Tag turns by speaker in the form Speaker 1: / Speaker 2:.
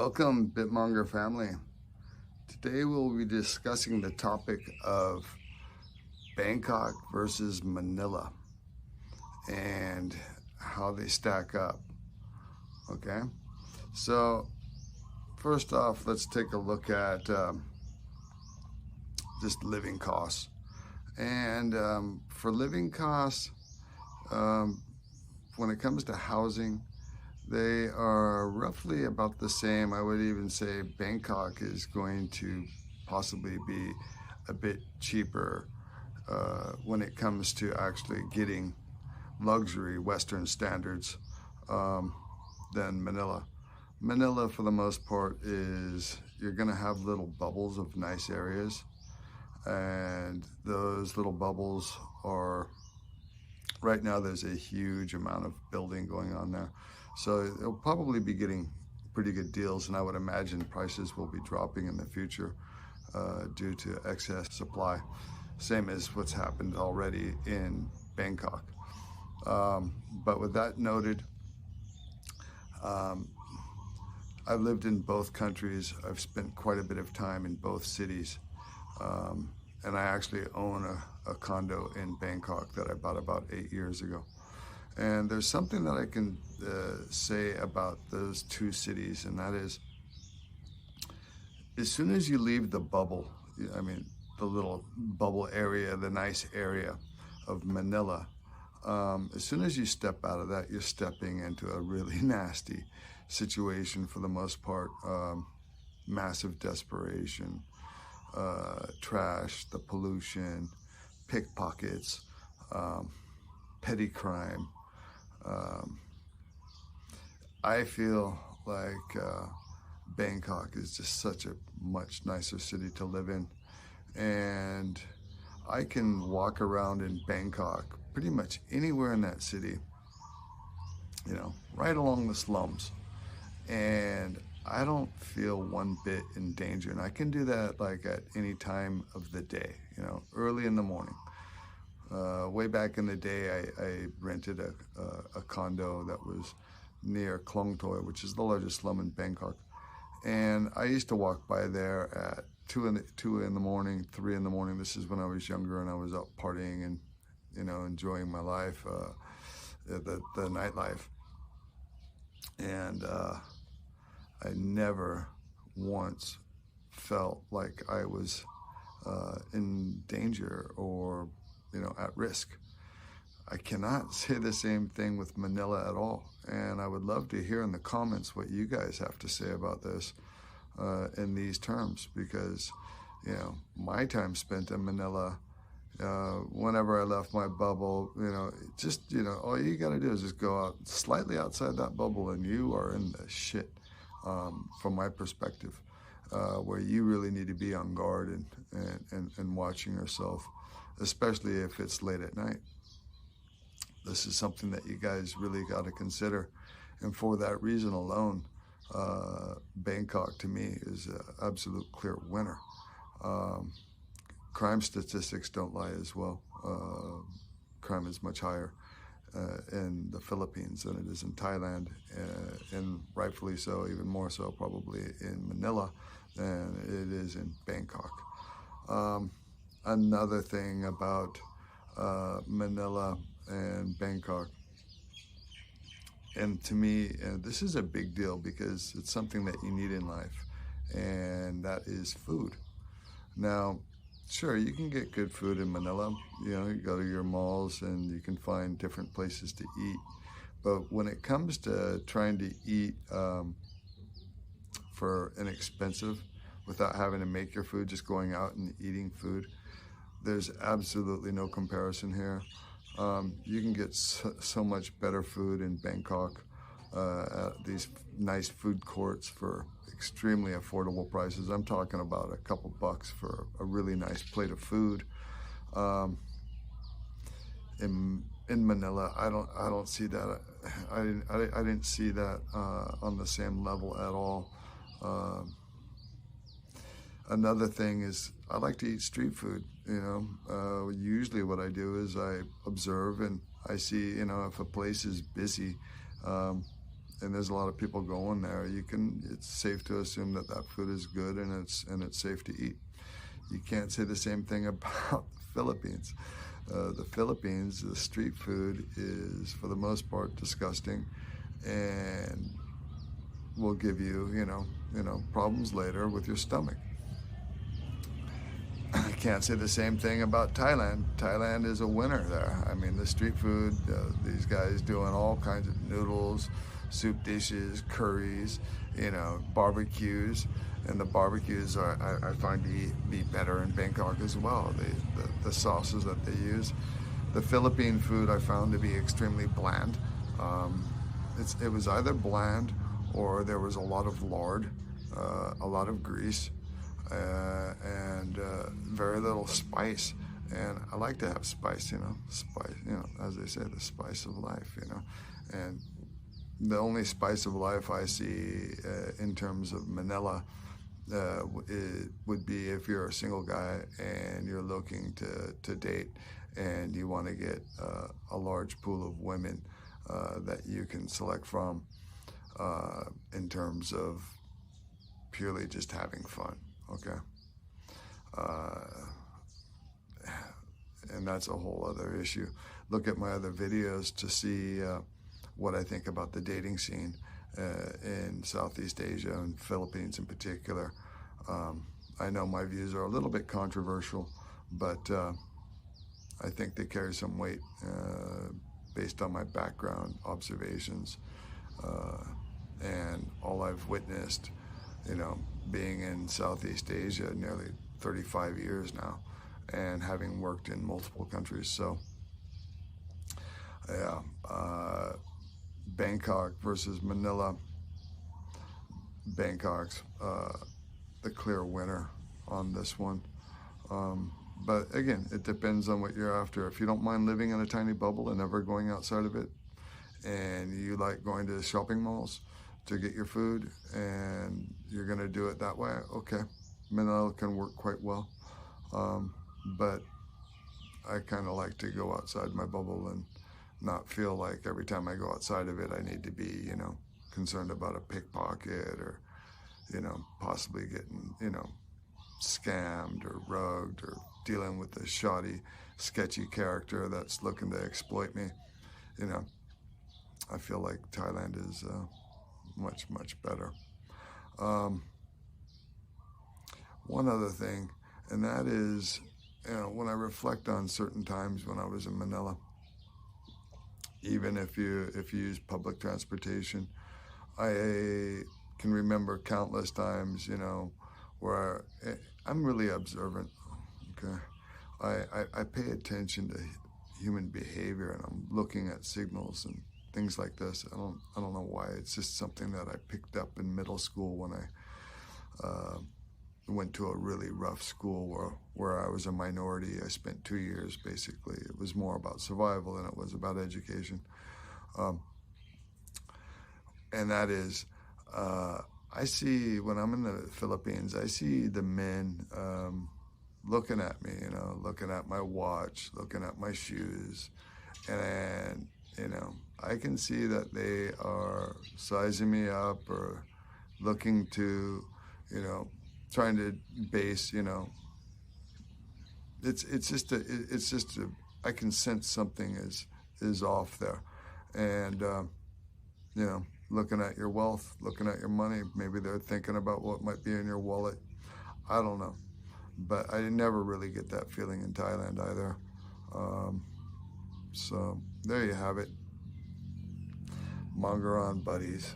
Speaker 1: Welcome, BitMonger family. Today we'll be discussing the topic of Bangkok versus Manila and how they stack up. Okay, so first off, let's take a look at just living costs. And for living costs, when it comes to housing, they are roughly about the same. I would even say Bangkok is going to possibly be a bit cheaper when it comes to actually getting luxury Western standards than Manila. Manila, for the most part, is you're going to have little bubbles of nice areas, and those little bubbles are, right now there's a huge amount of building going on there. So they'll probably be getting pretty good deals, and I would imagine prices will be dropping in the future due to excess supply, same as what's happened already in Bangkok. But with that noted, I've lived in both countries. I've spent quite a bit of time in both cities, and I actually own a condo in Bangkok that I bought about 8 years ago. And there's something that I can say about those two cities, and that is, as soon as you leave the bubble, I mean, the little bubble area, the nice area of Manila, as soon as you step out of that, you're stepping into a really nasty situation for the most part. Massive desperation, trash, the pollution, pickpockets, petty crime. I feel like Bangkok is just such a much nicer city to live in, and I can walk around in Bangkok pretty much anywhere in that city, you know, right along the slums, and I don't feel one bit in danger. And I can do that like at any time of the day, you know, early in the morning. Way back in the day, I rented a condo that was near Klong Toy, which is the largest slum in Bangkok. And I used to walk by there at 2 in the morning, 3 in the morning. This is when I was younger and I was out partying and, you know, enjoying my life, the nightlife. And I never once felt like I was in danger or, you know, at risk. I cannot say the same thing with Manila at all. And I would love to hear in the comments what you guys have to say about this in these terms, because, you know, my time spent in Manila, whenever I left my bubble, you know, just, you know, all you got to do is just go out slightly outside that bubble and you are in the shit, from my perspective, where you really need to be on guard and watching yourself, especially if it's late at night. This is something that you guys really got to consider. And for that reason alone, Bangkok to me is an absolute clear winner. Crime statistics don't lie as well. Crime is much higher in the Philippines than it is in Thailand, and rightfully so, even more so probably in Manila than it is in Bangkok. Another thing about Manila and Bangkok, and to me, this is a big deal because it's something that you need in life, and that is food. Now, sure, you can get good food in Manila. You know, you go to your malls and you can find different places to eat. But when it comes to trying to eat for inexpensive, without having to make your food, just going out and eating food, there's absolutely no comparison here. You can get so much better food in Bangkok at these nice food courts for extremely affordable prices. I'm talking about a couple bucks for a really nice plate of food. In Manila, I don't see that. I didn't see that on the same level at all. Another thing is I like to eat street food. You know, usually what I do is I observe and I see, you know, if a place is busy, and there's a lot of people going there, it's safe to assume that that food is good and it's safe to eat. You can't say the same thing about the Philippines. The Philippines, the street food is for the most part disgusting, and will give you, problems later with your stomach. I can't say the same thing about Thailand. Thailand is a winner there. I mean, the street food, these guys doing all kinds of noodles, soup dishes, curries, barbecues. And the barbecues I find to be better in Bangkok as well. The sauces that they use. The Philippine food I found to be extremely bland. It was either bland or there was a lot of lard, a lot of grease, and very little spice. And I like to have spice, spice, as they say, the spice of life, And the only spice of life I see in terms of Manila it would be if you're a single guy and you're looking to date and you want to get a large pool of women that you can select from in terms of purely just having fun, okay? And that's a whole other issue. Look at my other videos to see what I think about the dating scene in Southeast Asia and Philippines in particular. I know my views are a little bit controversial, but I think they carry some weight based on my background observations and all I've witnessed, being in Southeast Asia nearly 35 years now and having worked in multiple countries. So yeah, Bangkok versus Manila. Bangkok's the clear winner on this one. But again, it depends on what you're after. If you don't mind living in a tiny bubble and never going outside of it, and you like going to shopping malls to get your food, and you're gonna do it that way, okay, Manila can work quite well. But I kind of like to go outside my bubble and not feel like every time I go outside of it, I need to be, concerned about a pickpocket or, possibly getting, scammed or rugged or dealing with a shoddy, sketchy character that's looking to exploit me. I feel like Thailand is much, much better. One other thing, and that is, when I reflect on certain times when I was in Manila, even if you use public transportation, I can remember countless times, where I'm really observant, okay? I pay attention to human behavior, and I'm looking at signals and things like this. I don't know why. It's just something that I picked up in middle school when I went to a really rough school where I was a minority. I spent 2 years, basically. It was more about survival than it was about education. And that is, I see, when I'm in the Philippines, I see the men looking at me, looking at my watch, looking at my shoes, and, I can see that they are sizing me up or looking to, trying to base, it's just I can sense something is off there, and looking at your wealth, looking at your money, maybe they're thinking about what might be in your wallet. I don't know, but I never really get that feeling in Thailand either. So there you have it. Monger on, buddies.